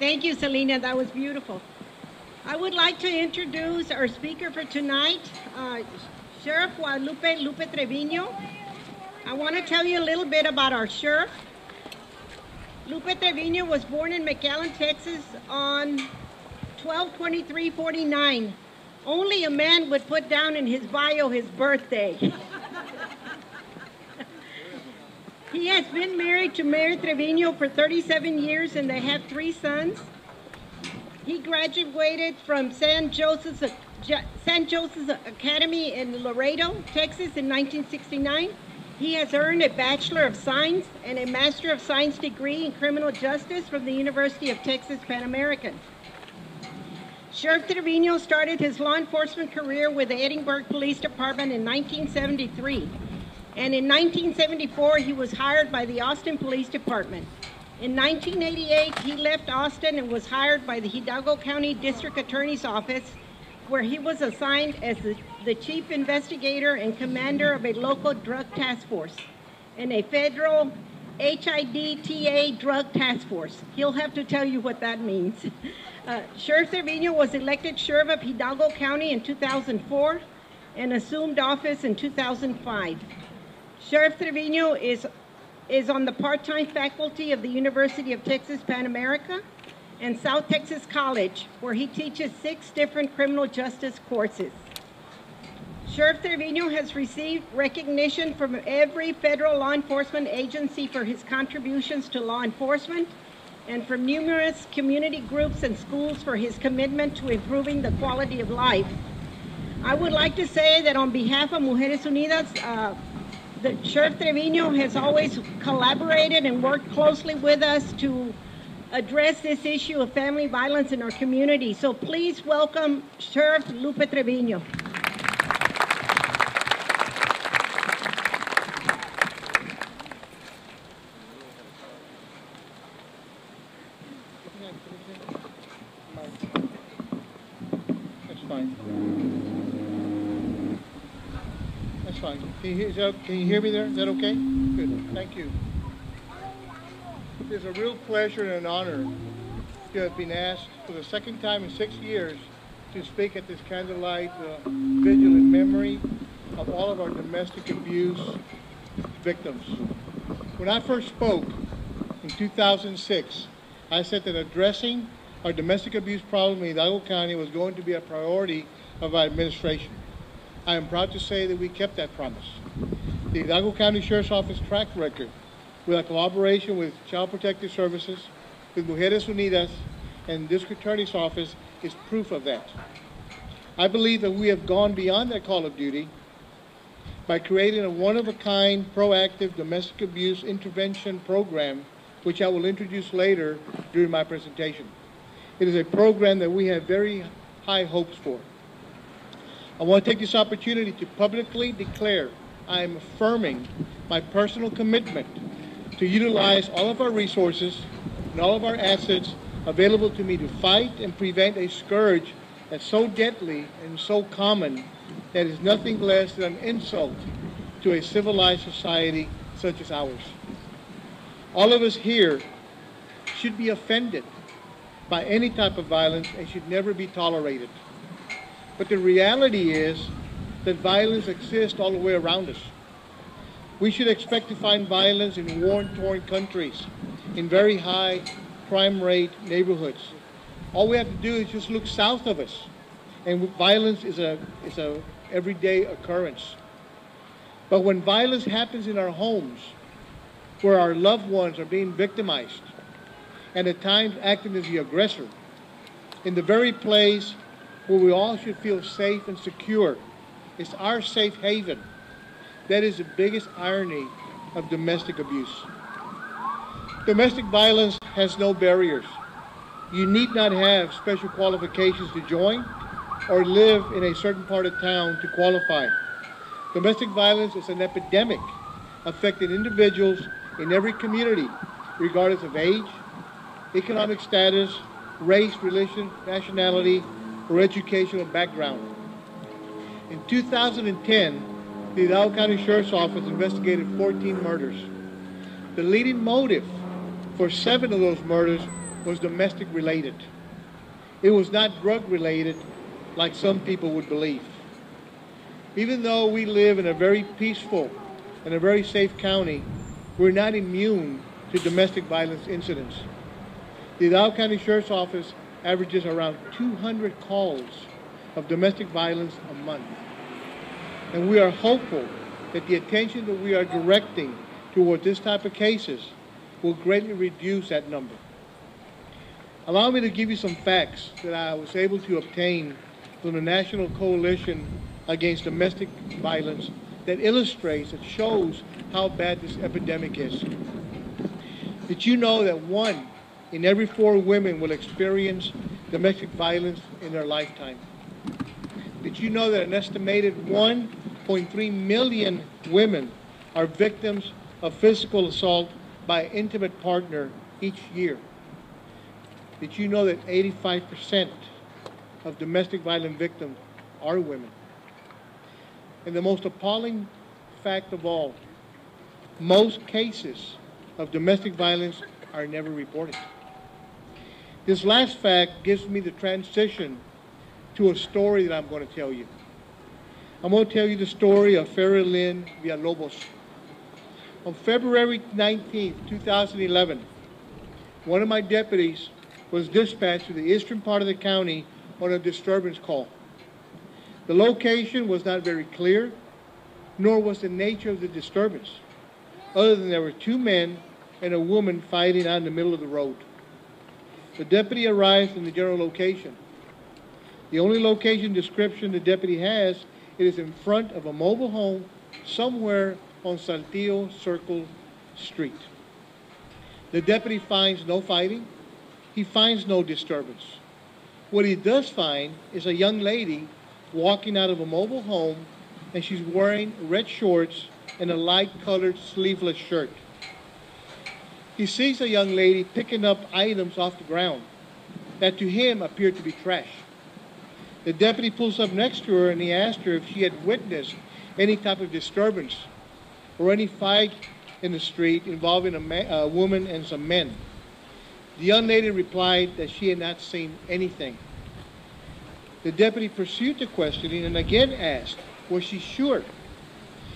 Thank you, Selena. That was beautiful. I would like to introduce our speaker for tonight, Sheriff Guadalupe Lupe Trevino. I want to tell you a little bit about our sheriff. Lupe Trevino was born in Mcallen, Texas on 12/23/49. Only a man would put down in his bio his birthday. He has been married to Mary Trevino for 37 years and they have 3 sons. He graduated from San Joseph's Academy in Laredo, Texas in 1969. He has earned a Bachelor of Science and a Master of Science degree in Criminal Justice from the University of Texas Pan American. Sheriff Trevino started his law enforcement career with the Edinburgh Police Department in 1973. And in 1974, he was hired by the Austin Police Department. In 1988, he left Austin and was hired by the Hidalgo County District Attorney's Office, where he was assigned as the chief investigator and commander of a local drug task force and a federal HIDTA drug task force. He'll have to tell you what that means. Sheriff Trevino was elected sheriff of Hidalgo County in 2004 and assumed office in 2005. Sheriff Trevino is on the part-time faculty of the University of Texas Pan America and South Texas College, where he teaches 6 different criminal justice courses. Sheriff Trevino has received recognition from every federal law enforcement agency for his contributions to law enforcement and from numerous community groups and schools for his commitment to improving the quality of life. I would like to say that on behalf of Mujeres Unidas, the Sheriff Trevino has always collaborated and worked closely with us to address this issue of family violence in our community. So please welcome Sheriff Lupe Trevino. That's fine. That's fine. Can you hear me there? Is that okay? Good. Thank you. It's a real pleasure and an honor to have been asked for the second time in 6 years to speak at this Candlelight Vigil in memory of all of our domestic abuse victims. When I first spoke in 2006, I said that addressing our domestic abuse problem in Hidalgo County was going to be a priority of our administration. I am proud to say that we kept that promise. The Hidalgo County Sheriff's Office track record, with a collaboration with Child Protective Services, with Mujeres Unidas, and District Attorney's Office, is proof of that. I believe that we have gone beyond that call of duty by creating a one-of-a-kind, proactive domestic abuse intervention program, which I will introduce later during my presentation. It is a program that we have very high hopes for. I want to take this opportunity to publicly declare I am affirming my personal commitment to utilize all of our resources and all of our assets available to me to fight and prevent a scourge that's so deadly and so common that is nothing less than an insult to a civilized society such as ours. All of us here should be offended by any type of violence and should never be tolerated. But the reality is that violence exists all the way around us. We should expect to find violence in war-torn countries, in very high crime rate neighborhoods. All we have to do is just look south of us, and violence is a everyday occurrence. But when violence happens in our homes, where our loved ones are being victimized, and at times acting as the aggressor, in the very place where we all should feel safe and secure, it's our safe haven. That is the biggest irony of domestic abuse. Domestic violence has no barriers. You need not have special qualifications to join or live in a certain part of town to qualify. Domestic violence is an epidemic affecting individuals in every community, regardless of age, economic status, race, religion, nationality, or educational background. In 2010, the Hidalgo County Sheriff's Office investigated 14 murders. The leading motive for 7 of those murders was domestic related. It was not drug related like some people would believe. Even though we live in a very peaceful and a very safe county, we're not immune to domestic violence incidents. The Hidalgo County Sheriff's Office averages around 200 calls of domestic violence a month. And we are hopeful that the attention that we are directing toward this type of cases will greatly reduce that number. Allow me to give you some facts that I was able to obtain from the National Coalition Against Domestic Violence that illustrates, that shows how bad this epidemic is. Did you know that 1 in every 4 women will experience domestic violence in their lifetime? Did you know that an estimated 1.3 million women are victims of physical assault by an intimate partner each year? Did you know that 85% of domestic violence victims are women? And the most appalling fact of all, most cases of domestic violence are never reported. This last fact gives me the transition to a story that I'm going to tell you. I'm going to tell you the story of Ferilyn Villalobos. On February 19th, 2011, one of my deputies was dispatched to the eastern part of the county on a disturbance call. The location was not very clear, nor was the nature of the disturbance, other than there were 2 men and a woman fighting out in the middle of the road. The deputy arrives in the general location. The only location description the deputy has, it is in front of a mobile home somewhere on Saltillo Circle Street. The deputy finds no fighting. He finds no disturbance. What he does find is a young lady walking out of a mobile home, and she's wearing red shorts and a light-colored sleeveless shirt. He sees a young lady picking up items off the ground that to him appeared to be trash. The deputy pulls up next to her and he asked her if she had witnessed any type of disturbance or any fight in the street involving a woman and some men. The young lady replied that she had not seen anything. The deputy pursued the questioning and again asked, was she sure?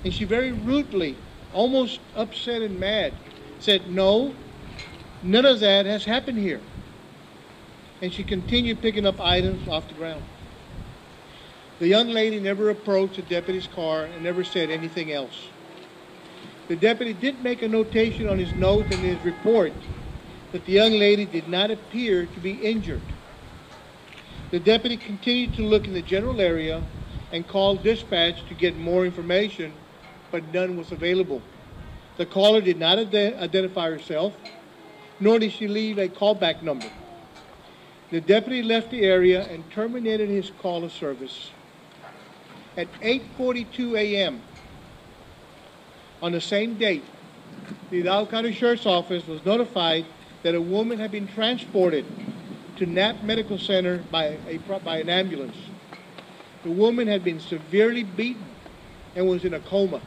And she very rudely, almost upset and mad, said, no, none of that has happened here. And she continued picking up items off the ground. The young lady never approached the deputy's car and never said anything else. The deputy did make a notation on his note and his report that the young lady did not appear to be injured. The deputy continued to look in the general area and called dispatch to get more information, but none was available. The caller did not identify herself, nor did she leave a callback number. The deputy left the area and terminated his call of service. At 8:42 a.m. on the same date, the Hidalgo County Sheriff's Office was notified that a woman had been transported to Knapp Medical Center by an ambulance. The woman had been severely beaten and was in a coma.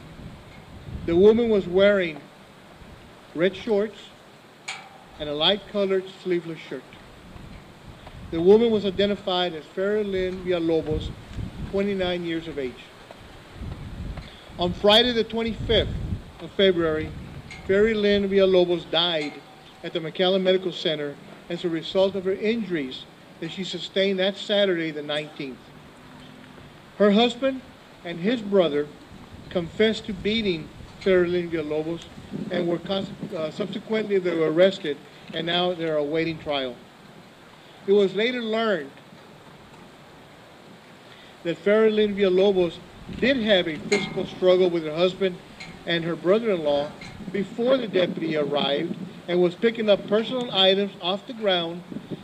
The woman was wearing red shorts and a light-colored sleeveless shirt. The woman was identified as Ferilyn Villalobos, 29 years of age. On Friday the 25th of February, Ferilyn Villalobos died at the Mcallen Medical Center as a result of her injuries that she sustained that Saturday the 19th. Her husband and his brother confessed to beating Ferilyn Villalobos and were subsequently they were arrested and now they're awaiting trial. It was later learned that Ferilyn Villalobos did have a physical struggle with her husband and her brother-in-law before the deputy arrived and was picking up personal items off the ground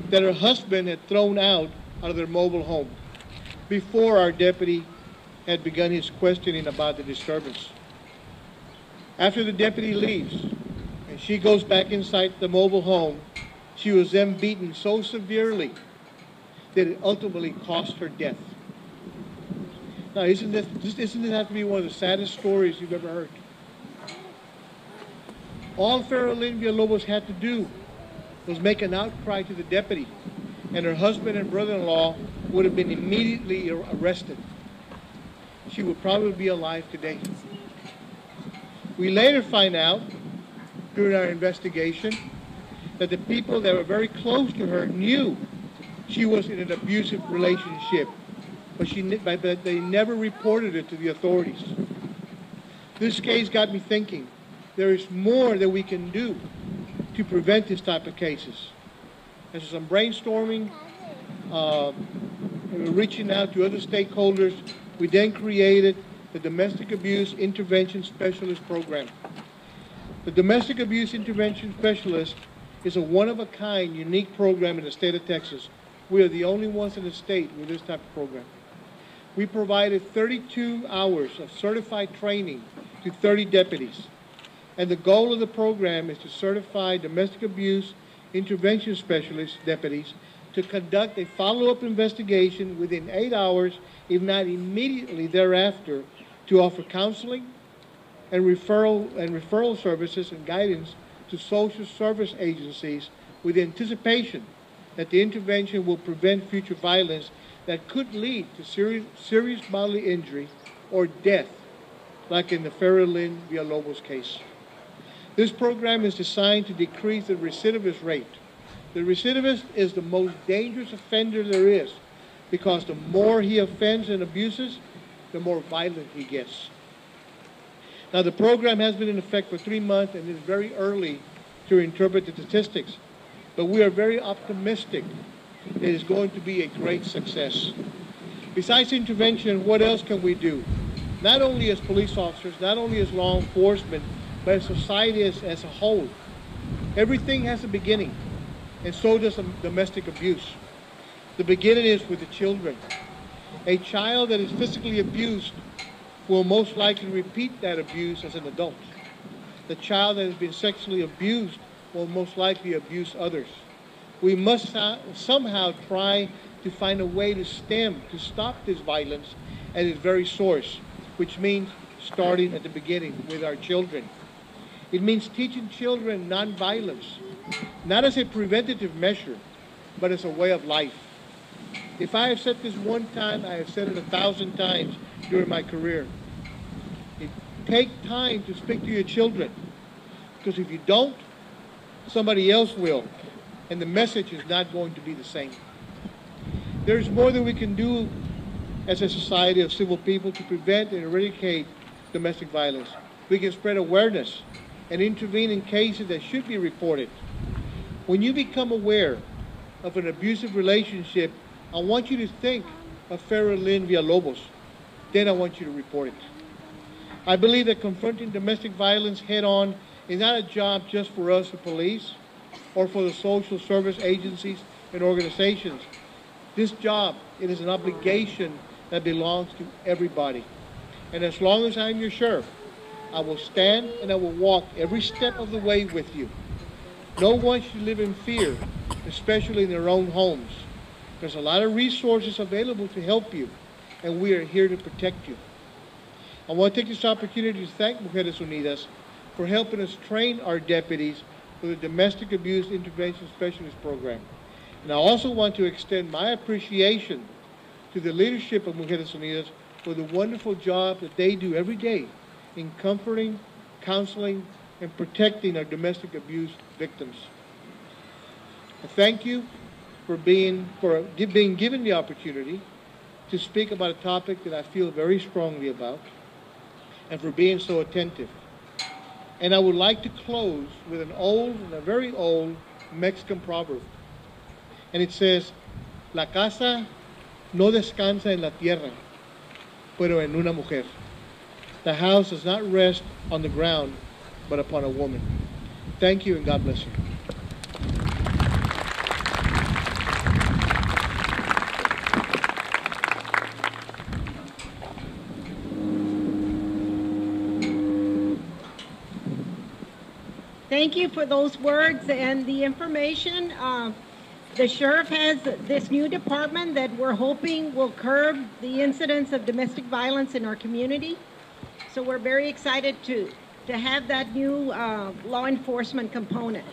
that her husband had thrown out of their mobile home before our deputy had begun his questioning about the disturbance. After the deputy leaves and she goes back inside the mobile home, she was then beaten so severely that it ultimately cost her death. Now, doesn't this have to be one of the saddest stories you've ever heard? All Ferilyn Villalobos had to do was make an outcry to the deputy, and her husband and brother-in-law would have been immediately arrested. She would probably be alive today. We later find out, during our investigation, that the people that were very close to her knew she was in an abusive relationship, but they never reported it to the authorities. This case got me thinking, there is more that we can do to prevent this type of cases. After some brainstorming, and reaching out to other stakeholders, we then created the Domestic Abuse Intervention Specialist Program. The Domestic Abuse Intervention Specialist is a one-of-a-kind, unique program in the state of Texas. We are the only ones in the state with this type of program. We provided 32 hours of certified training to 30 deputies. And the goal of the program is to certify domestic abuse intervention specialist deputies to conduct a follow-up investigation within 8 hours, if not immediately thereafter, to offer counseling and referral services and guidance to social service agencies with the anticipation that the intervention will prevent future violence that could lead to serious bodily injury or death, like in the Farrell-Lynn Villalobos case. This program is designed to decrease the recidivist rate. The recidivist is the most dangerous offender there is, because the more he offends and abuses, the more violent he gets. Now, the program has been in effect for 3 months, and it is very early to interpret the statistics, but we are very optimistic that it is going to be a great success. Besides intervention, what else can we do? Not only as police officers, not only as law enforcement, but as society as a whole. Everything has a beginning, and so does domestic abuse. The beginning is with the children. A child that is physically abused will most likely repeat that abuse as an adult. The child that has been sexually abused will most likely abuse others. We must somehow try to find a way to stop this violence at its very source, which means starting at the beginning with our children. It means teaching children nonviolence, not as a preventative measure, but as a way of life. If I have said this one time, I have said it 1,000 times during my career. Take time to speak to your children, because if you don't, somebody else will, and the message is not going to be the same. There's more that we can do as a society of civil people to prevent and eradicate domestic violence. We can spread awareness and intervene in cases that should be reported. When you become aware of an abusive relationship, I want you to think of Farrell-Lynn Villalobos. Then I want you to report it. I believe that confronting domestic violence head-on is not a job just for us, the police, or for the social service agencies and organizations. This job, it is an obligation that belongs to everybody. And as long as I'm your sheriff, I will stand and I will walk every step of the way with you. No one should live in fear, especially in their own homes. There's a lot of resources available to help you, and we are here to protect you. I want to take this opportunity to thank Mujeres Unidas for helping us train our deputies for the Domestic Abuse Intervention Specialist Program. And I also want to extend my appreciation to the leadership of Mujeres Unidas for the wonderful job that they do every day in comforting, counseling, and protecting our domestic abuse victims. I thank you for being given the opportunity to speak about a topic that I feel very strongly about, and for being so attentive. And I would like to close with a very old Mexican proverb. And it says, "La casa no descansa en la tierra, pero en una mujer." The house does not rest on the ground, but upon a woman. Thank you, and God bless you. Thank you for those words and the information. The sheriff has this new department that we're hoping will curb the incidence of domestic violence in our community. So we're very excited to have that new law enforcement component.